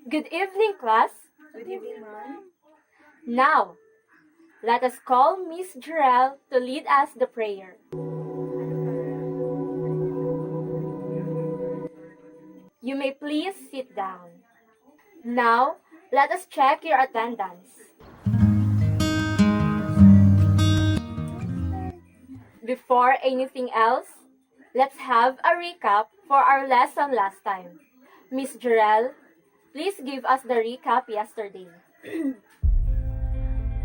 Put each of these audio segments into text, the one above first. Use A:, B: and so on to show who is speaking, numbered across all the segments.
A: Good evening, class.
B: Good evening, ma'am.
A: Now, let us call Miss Jarrell to lead us the prayer. You may please sit down. Now, let us check your attendance. Before anything else, let's have a recap for our lesson last time. Miss Jarrell, please give us the recap yesterday.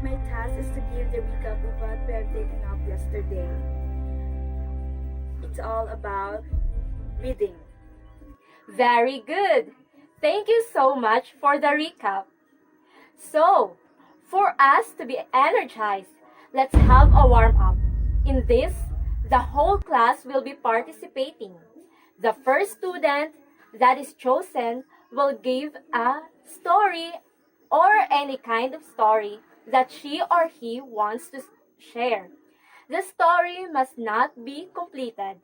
B: My task is to give the recap of what we have taken up yesterday. It's all about reading.
A: Very good. Thank you so much for the recap. So, for us to be energized, let's have a warm up. In this, the whole class will be participating. The first student that is chosen will give a story or any kind of story that she or he wants to share. The story must not be completed.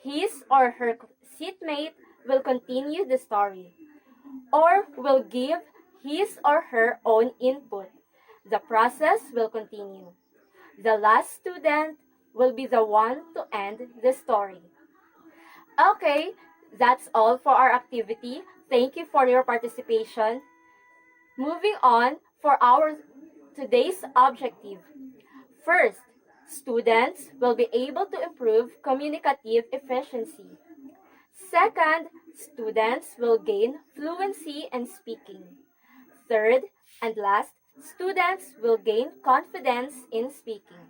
A: His or her seatmate will continue the story or will give his or her own input. The process will continue. The last student will be the one to end the story. Okay, that's all for our activity. Thank you for your participation. Moving on for our today's objective. First, students will be able to improve communicative efficiency. Second, students will gain fluency in speaking. Third and last, students will gain confidence in speaking.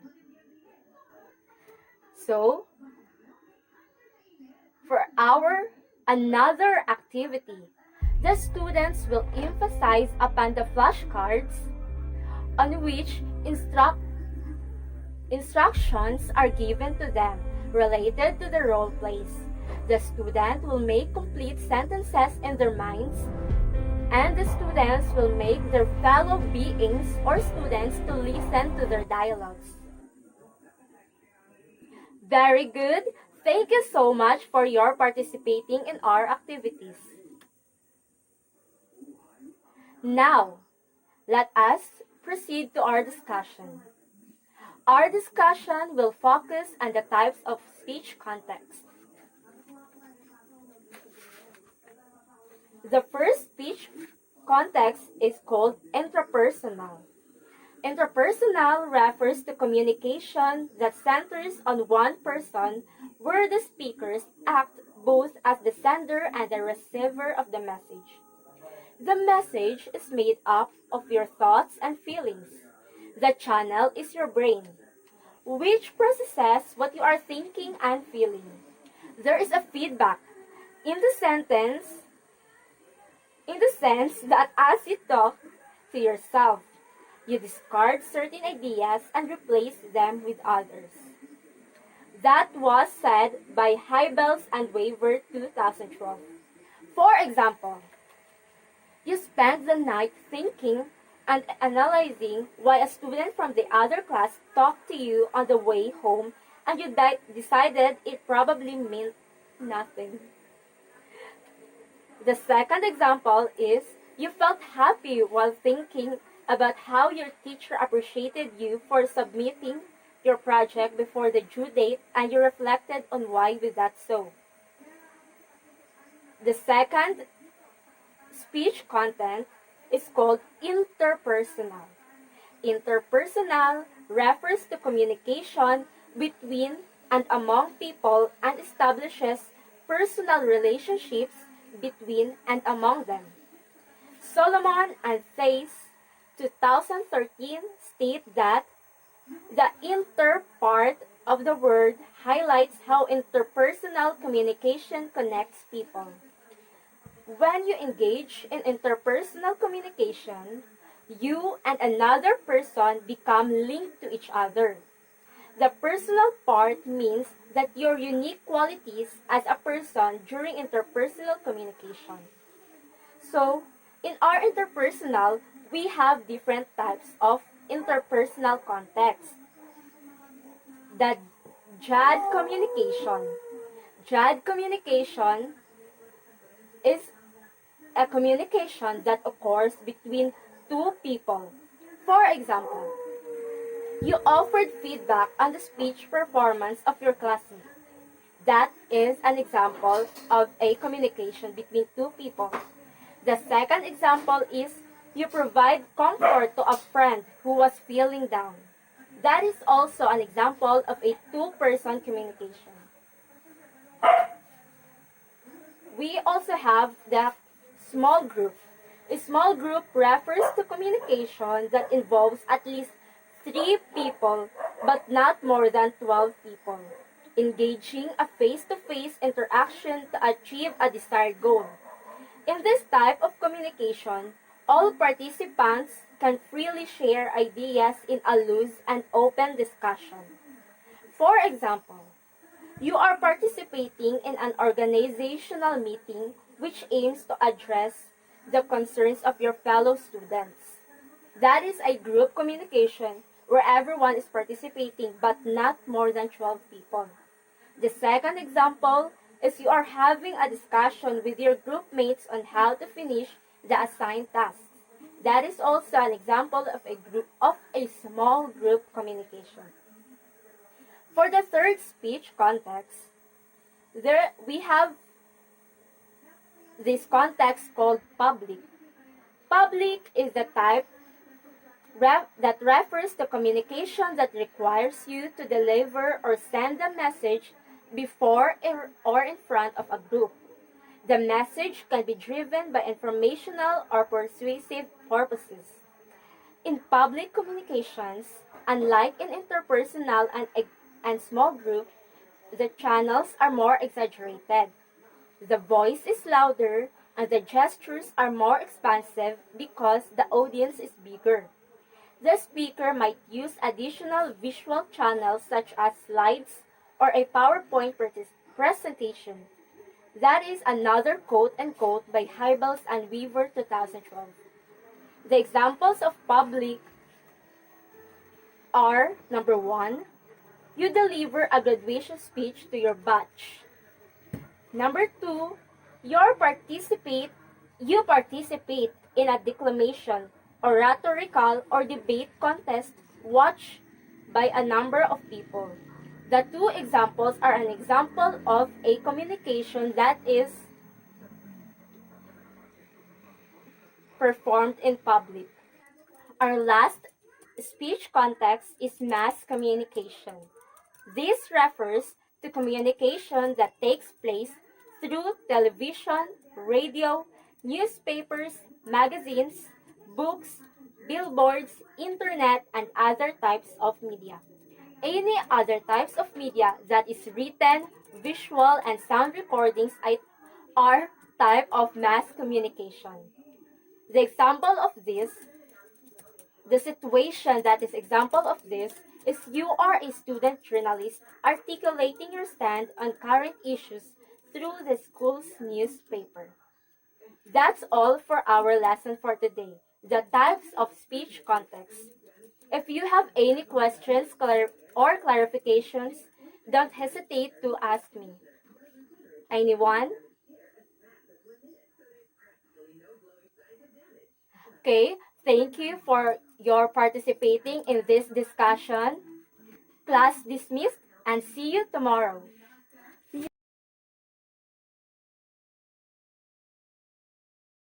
A: So, for our another activity, the students will emphasize upon the flashcards on which instructions are given to them related to the role plays. The student will make complete sentences in their minds, and the students will make their fellow beings or students to listen to their dialogues. Very good. Thank you so much for your participating in our activities. Now, let us proceed to our discussion. Our discussion will focus on the types of speech context. The first speech context is called intrapersonal. Interpersonal refers to communication that centers on one person where the speakers act both as the sender and the receiver of the message. The message is made up of your thoughts and feelings. The channel is your brain, which processes what you are thinking and feeling. There is a feedback in the sense that as you talk to yourself, you discard certain ideas and replace them with others. That was said by Hybels and Waver 2012. For example, you spent the night thinking and analyzing why a student from the other class talked to you on the way home, and you decided it probably meant nothing. The second example is you felt happy while thinking about how your teacher appreciated you for submitting your project before the due date, and you reflected on why was that so. The second speech content is called interpersonal. Interpersonal refers to communication between and among people and establishes personal relationships between and among them. Solomon and Theis 2013 state that the inter part of the word highlights how interpersonal communication connects people. When you engage in interpersonal communication, you and another person become linked to each other. The personal part means that your unique qualities as a person during interpersonal communication. So, in our interpersonal, we have different types of interpersonal context. The JAD communication. JAD communication is a communication that occurs between two people. For example, you offered feedback on the speech performance of your classmate. That is an example of a communication between two people. The second example is you provide comfort to a friend who was feeling down. That is also an example of a two-person communication. We also have the small group. A small group refers to communication that involves at least 3 people, but not more than 12 people, engaging a face-to-face interaction to achieve a desired goal. In this type of communication, all participants can freely share ideas in a loose and open discussion. For example, you are participating in an organizational meeting which aims to address the concerns of your fellow students. That is a group communication where everyone is participating but not more than 12 people. The second example is you are having a discussion with your group mates on how to finish the assigned tasks. That is also an example of a small group communication. For the third speech context, we have this context called public. Public is the type that refers to communication that requires you to deliver or send a message before or in front of a group. The message can be driven by informational or persuasive purposes. In public communications, unlike in interpersonal and small group, the channels are more exaggerated. The voice is louder and the gestures are more expansive because the audience is bigger. The speaker might use additional visual channels such as slides or a PowerPoint presentation. That is another quote and quote by Hybels and Weaver 2012. The examples of public are number 1, you deliver a graduation speech to your batch. Number 2, you participate in a declamation, oratorical, or debate contest watched by a number of people. The 2 examples are an example of a communication that is performed in public. Our last speech context is mass communication. This refers to communication that takes place through television, radio, newspapers, magazines, books, billboards, internet, and other types of media. Any other types of media that is written, visual, and sound recordings are type of mass communication. The example of this, the situation that is example of this is you are a student journalist articulating your stand on current issues through the school's newspaper. That's all for our lesson for today, the types of speech context. If you have any questions or clarifications, don't hesitate to ask me. Anyone? Okay, thank you for your participating in this discussion. Class dismissed and see you tomorrow.